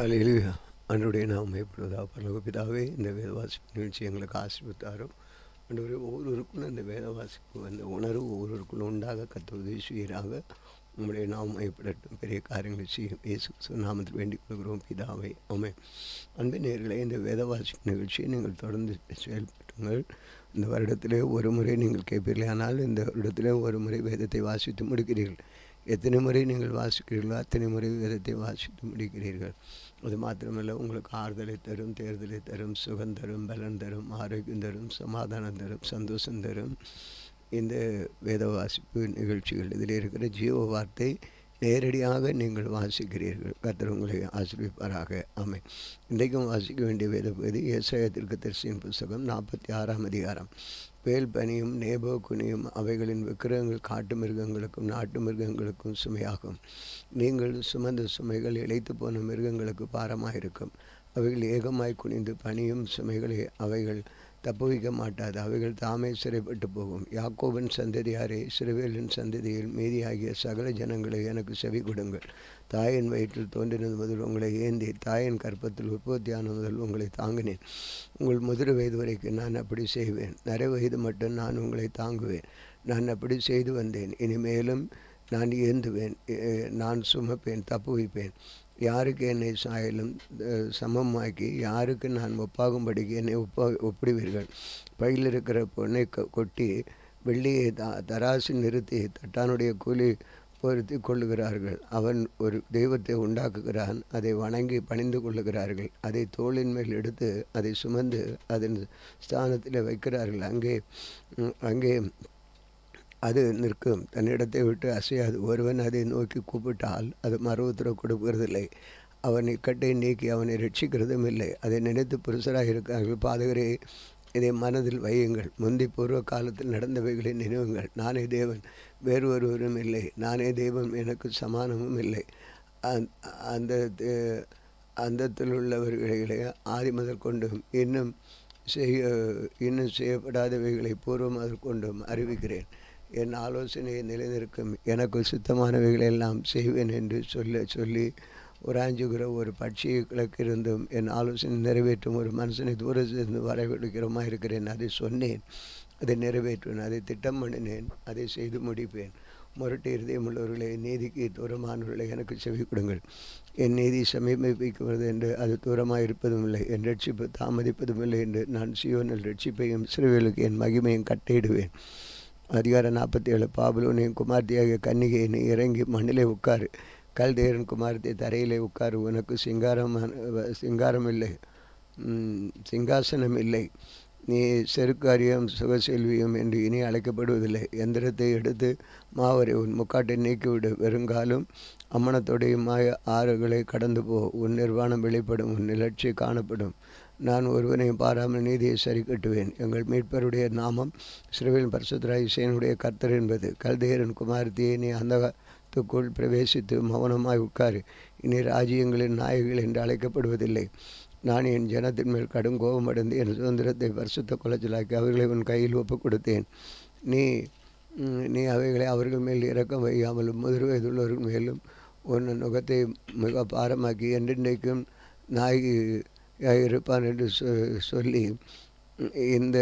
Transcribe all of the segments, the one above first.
அல்லேலூயா. ஆண்டவருடைய நாமம் மையப்படுவதாக. பரலோக பிதாவே, இந்த வேத வாசிப்பு நிகழ்ச்சி எங்களுக்கு ஆசீர்வதித்தாரும். ஆண்டவரே, ஒவ்வொருவருக்கும் அந்த வேத வாசிப்பு அந்த உணர்வு ஒவ்வொருவருக்குள்ள உண்டாக கர்த்தர் உதவி செய்வீராக. உம்முடைய நாமம் மையப்படட்டும். பெரிய காரியங்களை செய்யும் இயேசு கிறிஸ்துவின் நாமத்தில் வேண்டிக் கொள்கிறோம் பிதாவே. ஆமென். அன்பின் நேயர்களே, இந்த வேத வாசிப்பு நிகழ்ச்சியை நீங்கள் தொடர்ந்து செயல்பட்டுங்கள். இந்த வருடத்திலே ஒரு முறை நீங்கள் கேட்பீர்களே, ஆனால் இந்த வருடத்திலே ஒரு முறை வேதத்தை வாசித்து முடிக்கிறீர்கள். எத்தனை முறை நீங்கள் வாசிக்கிறீர்களோ அத்தனை முறை வேதத்தை வாசித்து முடிக்கிறீர்கள். அது மாத்திரமல்ல, உங்களுக்கு ஆறுதலை தரும், தேர்தலை தரும், சுகம் தரும், பலன் தரும், ஆரோக்கியம் தரும், சமாதானம் தரும், சந்தோஷம் தரும். இந்த வேத வாசிப்பு நிகழ்ச்சிகள் இதில் இருக்கிற ஜீவ வார்த்தை நேரடியாக நீங்கள் வாசிக்கிறீர்கள். கர்த்தர் உங்களை ஆசீர்வதிப்பாராக. ஆமென். இன்றைக்கும் வாசிக்க வேண்டிய வேத பகுதி ஏசாயா தீர்க்கதரிசியின் புஸ்தகம் 46ஆம் அதிகாரம். வேல் பனியும் நேபோ குனியும் அவைகளின் விக்கிரகங்கள் காட்டு மிருகங்களுக்கும் நாட்டு மிருகங்களுக்கும் சுமையாகும். நீங்கள் சுமந்த சுமைகள் இளைத்து போன மிருகங்களுக்கு பாரமாயிருக்கும். அவைகள் ஏகமாய் குனிந்து பனியும் சுமைகளை அவைகள் தப்புவிக்க மாட்டாது. அவைகள் தாமே சிறைப்பட்டு போகும். யாக்கோபின் சந்ததியாரே, இஸ்ரவேலின் சந்ததியில் மீதியாகிய சகல ஜனங்களை எனக்கு செவி கொடுங்கள். தாயின் வயிற்றில் தோன்றினது முதல் உங்களை ஏந்தி தாயின் கற்பத்தில் உற்பத்தியான முதல் உங்களை தாங்கினேன். உங்கள் முதிர் வயது வரைக்கும் நான் அப்படி செய்வேன். நிறை வயது மட்டும் நான் உங்களை தாங்குவேன். நான் அப்படி செய்து வந்தேன். இனிமேலும் நான் ஏந்துவேன். நான் சுமப்பேன், தப்புவிப்பேன். யாருக்கு என்னை சாயலும் சமமாக்கி யாருக்கு நான் ஒப்பாகும்படிக்கு என்னை ஒப்பிடுவீர்கள். பையில் இருக்கிற பொண்ணை கொட்டி வெள்ளியை தராசு நிறுத்தி தட்டானுடைய கூலி பொருத்தி கொள்ளுகிறார்கள். அவன் ஒரு தெய்வத்தை உண்டாக்குகிறான். அதை வணங்கி பணிந்து கொள்ளுகிறார்கள். அதை தோளின் மேல் எடுத்து அதை சுமந்து அதன் ஸ்தானத்தில் வைக்கிறார்கள். அங்கே அது நிற்கும், தன்னிடத்தை விட்டு அசையாது. ஒருவன் அதை நோக்கி கூப்பிட்டால் அது மறுஉத்தரவு கொடுக்கிறதில்லை. அவன் இக்கட்டை நீக்கி அவனை ரட்சிக்கிறதும் இல்லை. அதை நினைத்து புருஷராக இருக்கிறார்கள். பாதகரே, இதை மனதில் வையுங்கள். முந்தி பூர்வ காலத்தில் நடந்தவைகளை நினைவுங்கள். நானே தேவன், வேறு ஒருவரும் இல்லை. நானே தெய்வம், எனக்கு சமானமும் இல்லை. அந்தத்தில் உள்ளவர்களை ஆதி முதல் கொண்டும் இன்னும் செய்யப்படாதவைகளை பூர்வம் முதல் கொண்டும் அறிவிக்கிறேன். என் ஆலோசனையை நிலைநிற்கும். எனக்கு சுத்தமானவைகளை எல்லாம் செய்வேன் என்று சொல்லி உராஞ்சுகிற ஒரு பட்சியை கிழக்கிருந்தும் என் ஆலோசனை நிறைவேற்றும் ஒரு மனுஷனை தூரத்திலிருந்து வரவிடுக்கிறோமா இருக்கிறேன். அதை சொன்னேன், அதை நிறைவேற்றுவேன். அதை திட்டம் பண்ணினேன், அதை செய்து முடிப்பேன். முரட்டு இருதயம் உள்ளவர்களை, நீதிக்கு தூரமானவர்களை எனக்கு செவி கொடுங்கள். என் நீதி சமீபிக்கிறது என்று அது தூரமாக இருப்பதும் இல்லை. என் ரட்சிப்பு தாமதிப்பதும் இல்லை என்று நான் சீயோனில் ரட்சிப்பையும் இஸ்ரவேலுக்கு என் மகிமையும் கட்டளையிடுவேன். அதிகாரம் 47. பாபிலோனின் குமார்த்தியாகிய கன்னிகை, நீ இறங்கி மண்ணிலே உட்காரு. கல்தேயரின் குமார்த்தி தரையிலே உட்காரு. உனக்கு சிங்காரம் இல்லை, சிங்காசனம் இல்லை. நீ செருக்காரியம் சுகசெல்வியும் என்று இனி அழைக்கப்படுவதில்லை. எந்திரத்தை எடுத்து மாவரை உன் முக்காட்டை நீக்கிவிடு. வெறுங்காலும் அம்மனத்தோடையுமாய ஆறுகளை கடந்து போ. உன் நிர்வாணம் வெளிப்படும், உன் நிலட்சி காணப்படும். நான் ஒருவனையும் பாராமல் நீதியை சரி கட்டுவேன். எங்கள் மீட்பருடைய நாமம் இஸ்ரவேலின் பரிசுத்தராகிய சேனையுடைய கர்த்தர் என்பது. கல்தேயரின் குமார்த்தியை, நீ அந்தகத்துக்குள் பிரவேசித்து மௌனமாய் உட்காரு. இனி ராஜ்யங்களின் நாயகிகள் என்று அழைக்கப்படுவதில்லை. நான் என் ஜனத்தின் மேல் கடும் கோபமடைந்து என் சுதந்திரத்தை பரிசுத்த குலைச்சலாக்கி அவர்களை உன் கையில் ஒப்புக் கொடுத்தேன். நீ அவைகளை அவர்கள் மேல் இரக்கம் வையாமலும் முதிர் வயதுள்ளவர்கள் மேலும் உன் நுகத்தை மிக பாரமாக்கி என்றென்றைக்கும் இருப்பான் என்று சொல்லி இந்த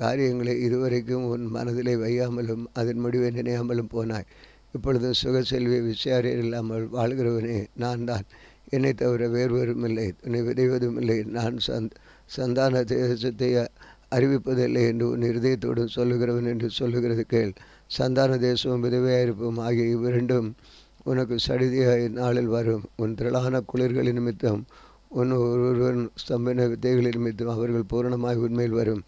காரியங்களை இதுவரைக்கும் உன் மனதிலே வையாமலும் அதன் முடிவை நினையாமலும் போனாய். இப்பொழுது சுகசெல்வியை விசாரியில் இல்லாமல் வாழ்கிறவனே, நான் தான். என்னை தவிர வேறுவரும் இல்லை, துணை விதைவதும் இல்லை. நான் சந்தான தேசத்தை அறிவிப்பதில்லை என்று உன் இருதயத்தோடு சொல்லுகிறவன் என்று சொல்லுகிறது கேள். சந்தான தேசமும் விதவையாயிருப்பும் ஆகிய இவ்விரண்டும் உனக்கு சடிதியாய் நாளில் வரும். உன் திரளான குளிர்களின் நிமித்தம் உன் ஒருவன் ஸ்தம்பின வித்தைகளின் நிமித்தம் அவர்கள் பூரணமாய் உண்மையில் வரும்.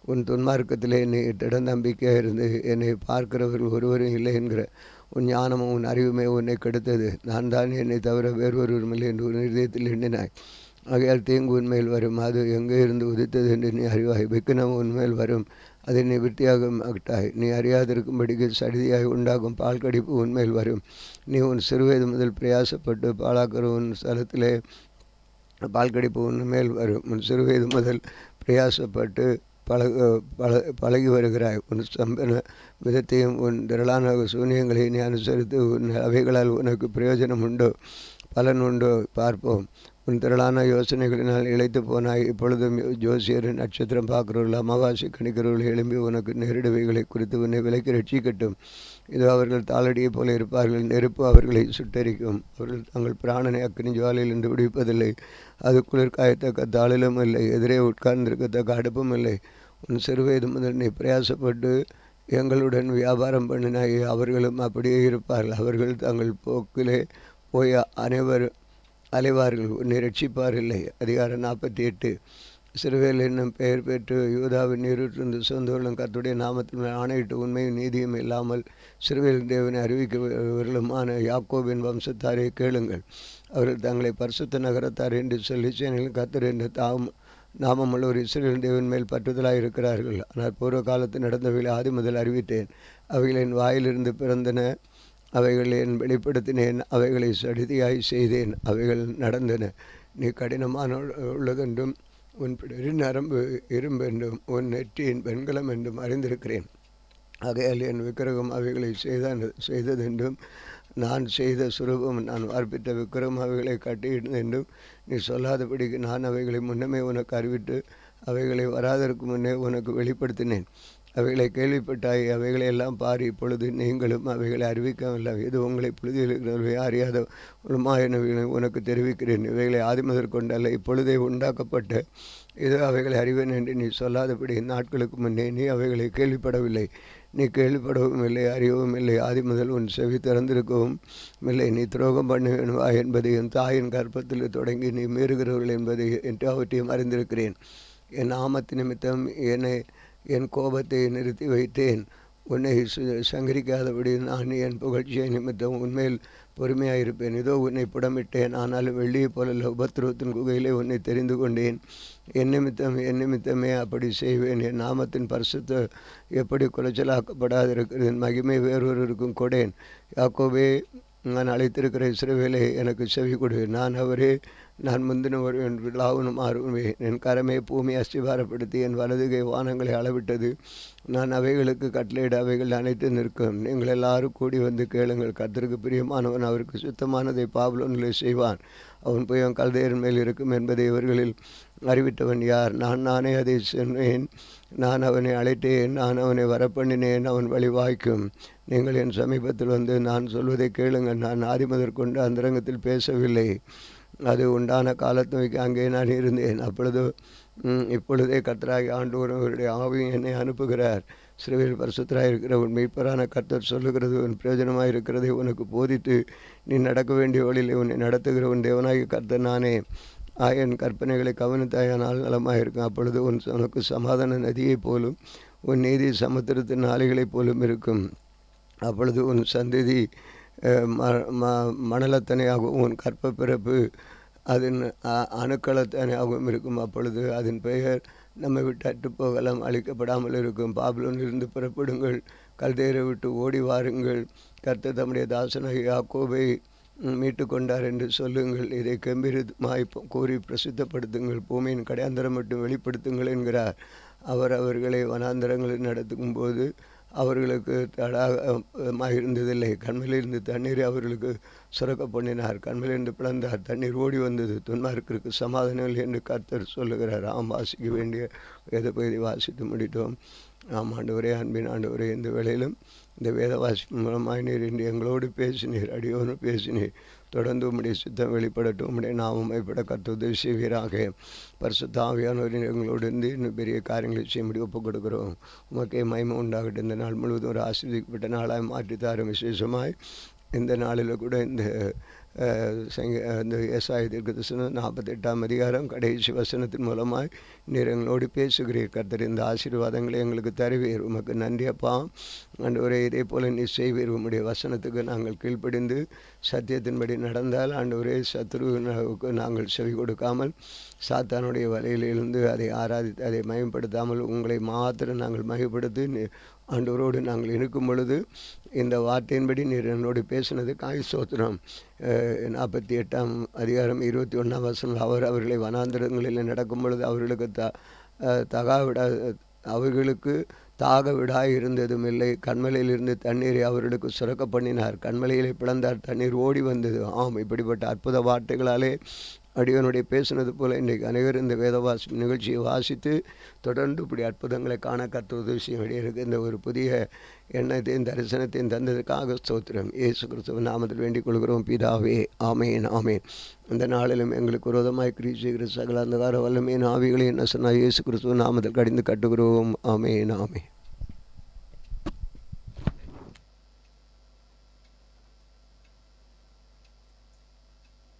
உன் துன்மார்க்கத்திலே நீ திடநம்பிக்கையாக இருந்து என்னை பார்க்கிறவர்கள் ஒருவரும் இல்லை என்கிற உன் ஞானமும் உன் அறிவுமே உன்னை கெடுத்தது. நான் தான், என்னை தவிர வேறொருவரும் இல்லை என்று உன் இதயத்தில் எண்ணினாய். ஆகையால் தீங்கு உன்மேல் வரும். அது எங்கே இருந்து உதித்தது என்று நீ அறிவாய். விக்கினம் உன்மேல் வரும், அதை நீ விருத்தியாக மாட்டாய். நீ அறியாதிருக்கும்படிக்கு சடிதியாய் உண்டாகும் பால் கடிப்பு உன்மேல் வரும். நீ உன் சிறுவயது முதல் பிரயாசப்பட்டு பாழாக்கிற உன் ஸ்தலத்திலே பால் கடிப்பு உன்மேல் வரும். உன் சிறுவயது முதல் பிரயாசப்பட்டு பழகி வருகிறாய். உன் சம்பன விதத்தையும் உன் திரளான சூனியங்களை நீ அனுசரித்து உன் அவைகளால் உனக்கு பிரயோஜனம் உண்டோ, பலன் உண்டோ பார்ப்போம். உன் திரளான யோசனைகளினால் இளைத்து போனாய். இப்பொழுதும் ஜோசியர் நட்சத்திரம் பார்க்கிறவர்கள் அமாவாசை கணிக்கிறவர்கள் எழும்பி உனக்கு நேரிடவைகளை குறித்து உன்னை விலைக்கு ரட்சிக்கட்டும். இதோ அவர்கள் தாளடியைப் போல இருப்பார்கள். நெருப்பு அவர்களை சுட்டரிக்கும். அவர்கள் தங்கள் பிராணனை அக்கினி ஜுவாலையில் இருந்து விடுவிப்பதில்லை. அது குளிர் காயத்தக்க தாளிலும் இல்லை, எதிரே உட்கார்ந்திருக்கத்தக்க அடுப்பும் இல்லை. உன் சிறுவயது முதல் நீ பிரயாசப்பட்டு எங்களுடன் வியாபாரம் பண்ணினாய். அவர்களும் அப்படியே இருப்பார்கள். அவர்கள் தங்கள் போக்கிலே போய் அலைவார்கள், உன்னை ரட்சிப்பாரில்லை. அதிகாரம் 48. சிறுவேல் என்னும் பெயர் பெற்று யூதாவின் நீருற்றிருந்து சொந்தவர்களும் கர்த்தருடைய நாமத்தில் ஆணையிட்டு உண்மையும் நீதியும் இல்லாமல் சிறுவேல் தேவனை அறிவிக்கவர்களுமான யாக்கோபின் வம்சத்தாரை கேளுங்கள். அவர்கள் தங்களை பரிசுத்த நகரத்தார் என்று சொல்லி சேனையில் கர்த்தர் என்று நாமமுள்ள ஒரு இஸ்ரவேல் தேவன் மேல் பற்றுதலாக இருக்கிறார்கள். ஆனால் பூர்வ காலத்தில் நடந்தவைகளை ஆதி முதல் அறிவித்தேன். அவைகள் என் வாயிலிருந்து பிறந்தன, அவைகள் என் வெளிப்படுத்தினேன், அவைகளை சடிதியாய் செய்தேன், அவைகள் நடந்தன. நீ கடினமான உள்ளதென்றும் உன் பிடரின் நரம்பு இரும்பென்றும் உன் நெற்றியின் வெண்கலம் என்றும் அறிந்திருக்கிறேன். ஆகையால் என் விக்கிரகம் அவைகளை செய்ததென்றும் நான் செய்த சுரூபம் நான் வார்ப்பித்த விக்கிரகம் அவைகளை கட்டியிருந்தென்றும் நீ சொல்லாதபடிக்கு நான் அவைகளை முன்னமே உனக்கு அறிவித்து அவைகளை வராதற்கு முன்னே உனக்கு வெளிப்படுத்தினேன். அவைகளை கேள்விப்பட்டாய், அவைகளை எல்லாம் பார். இப்பொழுது நீங்களும் அவைகளை அறிவிக்கவில்லை. இது உங்களை புழுதியில் அறியாத உண்மையானவைகளை உனக்கு தெரிவிக்கிறேன். இவைகளை ஆதி முதற்கொண்டல்ல, இப்பொழுதே உண்டாக்கப்பட்ட இது அவைகளை அறிவேன் என்று நீ சொல்லாதபடி நாட்களுக்கு முன்னே நீ அவைகளை கேள்விப்படவில்லை. நீ கேள்விப்படவும் இல்லை, அறியவும் இல்லை. ஆதி முதல் உன் செவி திறந்திருக்கவும் இல்லை. நீ துரோகம் பண்ணுவா என்பதையும் தாயின் கர்ப்பத்தில் தொடங்கி நீ மீறுகிறவர்கள் என்பதை எல்லாவற்றையும் அறிந்திருக்கிறேன். என் நாமத்து நிமித்தம் என் கோபத்தை நிறுத்தி வைத்தேன். உன்னை சங்கரிக்காதபடி நான் என் புகழ்ச்சியை நிமித்தம் உன்மேல் பொறுமையாயிருப்பேன். இதோ உன்னை புடமிட்டேன், ஆனாலும் வெள்ளியைப் போல உபத்திரவத்தின் குகையிலே உன்னை தெரிந்து கொண்டேன். என் நிமித்தமே அப்படி செய்வேன். என் நாமத்தின் பரிசுத்த எப்படி குலைச்சலாக்கப்படாதிருக்கிறது. என் மகிமை வேறொருவருக்கும் கொடேன். யாக்கோபே, நான் அழைத்திருக்கிற இஸ்ரவேலே, எனக்கு செவி கொடு. நான் அவரே, நான் முந்தினவர் என்று விழாவும் மாறுவேன். என் கரமே பூமி அஸ்திபாரப்படுத்தி என் வலதுகை வானங்களை அளவிட்டது. நான் அவைகளுக்கு கட்டளையிட அவைகள் அனைத்து நிற்கும். நீங்கள் எல்லாரும் கூடி வந்து கேளுங்கள். கர்த்தருக்கு பிரியமானவன் அவருக்கு சுத்தமானதை பாபிலோனிலே செய்வான். அவன் புயம் கல்தையர் மேல் இருக்கும் என்பதை இவர்களில் அறிவித்தவன் யார்? நானே அதை சொன்னேன். நான் அவனை அழைத்தேன், நான் அவனை வரப்பண்ணினேன். அவன் வழி வாய்க்கும். நீங்கள் என் சமீபத்தில் வந்து நான் சொல்வதை கேளுங்கள். நான் ஆதி முதற்கொண்டு அந்தரங்கத்தில் பேசவில்லை. அது உண்டான காலத்துக்கு அங்கே நான் இருந்தேன். இப்பொழுதே கர்த்தராகிய ஆண்டவர் அவருடைய ஆவியும் என்னை அனுப்புகிறார். சிறுவையில் பரிசுத்தராக இருக்கிற உன் மீட்பரான கர்த்தர் சொல்லுகிறது உன் பிரயோஜனமாக இருக்கிறதை உனக்கு போதித்து நீ நடக்க வேண்டிய வழியில் உன்னை நடத்துகிற உன் தேவனாகிய கர்த்தர் நானே. என் கற்பனைகளை கவனித்தாயானால் நலமாக இருக்கும். அப்பொழுது உனக்கு சமாதான நதியைப் போலும் உன் நீதி சமுத்திரத்தின் ஆலைகளைப் போலும் இருக்கும். அப்பொழுது உன் சந்ததி மணலத்தனையாகவும் உன் கற்ப பிறப்பு அதன் அணுக்களத்தனையாகவும் இருக்கும். அப்பொழுது அதன் பெயர் நம்மை விட்டு அற்றுப்போகலாம், அழிக்கப்படாமல் இருக்கும். பாபிலோனிலிருந்து புறப்படுங்கள், கல்தேரை விட்டு ஓடி வாருங்கள். கர்த்தர் தம்முடைய தாசனாகிய யாக்கோபை மீட்டு கொண்டார் என்று சொல்லுங்கள். இதை கம்பீரமாய் கூறி பிரசித்தப்படுத்துங்கள். பூமியின் கடையாந்தரம் மட்டும் வெளிப்படுத்துங்கள் என்கிறார். அவர் அவர்களை வனாந்தரங்களில் நடத்தும் போது அவர்களுக்கு தடாகமாக இருந்ததில்லை. கண்மையிலிருந்து தண்ணீரை அவர்களுக்கு சுரக்க பண்ணினார். கண்மையிலிருந்து பிளந்தார், தண்ணீர் ஓடி வந்தது. துன்மார்க்கருக்கு சமாதானம் இல்லை என்று கர்த்தர் சொல்லுகிறார். வாசிக்க வேண்டிய வேத பகுதி வாசித்து முடித்தோம். ஆண்டவரே, அன்பின் ஆண்டவரே, இந்த வேளையிலும் இந்த வேத வாசிப்பு மூலமாக நீர் இன்று எங்களோடு பேசினீர், அடியோடு பேசினீர். தொடர்ந்து உம்முடைய சித்தம் வெளிப்படட்டும். உம்முடைய நாமம் மைப்பட கர்த்தர் உதவி செய்வீராக. பரிசுத்த ஆவியானவரின் எங்களோடு இருந்து இன்னும் பெரிய காரியங்களை செய்யும்படி ஒப்புக் கொடுக்கிறோம். உமக்கே மகிமை உண்டாகட்டும். இந்த நாள் முழுவதும் ஒரு ஆசீர்வதிக்கப்பட்ட நாளாக மாற்றித்தாரும். விசேஷமாய் இந்த நாளில் கூட இந்த ஏசாயா தீர்க்கதரிசனம் 48ஆம் அதிகாரம் கடைசி வசனத்தின் மூலமாய் நீர் எங்களோடு பேசுகிறீர். கர்த்தர் இந்த ஆசீர்வாதங்களை எங்களுக்கு தருவீர். உமக்கு நன்றி அப்பா. ஆண்டவரே, இதே போல் நீ செய்வீர். உம்முடைய வசனத்துக்கு நாங்கள் கீழ்ப்படிந்து சத்தியத்தின்படி நடந்தால் ஆண்டவரே, சத்துருவுக்கு நாங்கள் செவி கொடுக்காமல் சாத்தானுடைய வலையிலிருந்து அதை ஆராதித்து அதை மயப்படுத்தாமல் உங்களை மாத்திரம் நாங்கள் மயப்படுத்தி ஆண்டவரோடு நாங்கள் இருக்கும் பொழுது இந்த வார்த்தையின்படி நீர் என்னோடு பேசினது காய் சோத்திரம். 48ஆம் அதிகாரம் 21ஆம் வசனம், அவர்களை வனாந்தரங்களில் நடக்கும் பொழுது அவர்களுக்கு தாக விடாய் இருந்ததும் இல்லை. கண்மலையிலிருந்து தண்ணீரை அவர்களுக்கு சுரக்க பண்ணினார். கண்மலையிலே பிளந்தார், தண்ணீர் ஓடி வந்தது. இப்படிப்பட்ட அற்புத வார்த்தைகளாலே அடியவனுடைய பேசினது போல் இன்றைக்கு அனைவரும் இந்த வேத நிகழ்ச்சியை வாசித்து தொடர்ந்து இப்படி அற்புதங்களை காண கர்த்தர் உதவி செய்ய வேண்டியிருக்கு. இந்த ஒரு புதிய எண்ணத்தையும் தரிசனத்தையும் தந்ததுக்காக ஸ்தோத்திரம். இயேசு கிறிஸ்துவின் நாமத்தில் வேண்டிக் கொள்கிறோம் பிதாவே. ஆமேன் ஆமேன். அந்த நாளிலும் எங்களுக்கு விரோதமாய் கிரியை செய்கிற சகல அந்தகார வல்லமையின் ஆவிகளையும் நசனா இயேசு கிறிஸ்துவின் நாமத்தில் கடிந்து கட்டுகிறோம். ஆமேன் ஆமேன்.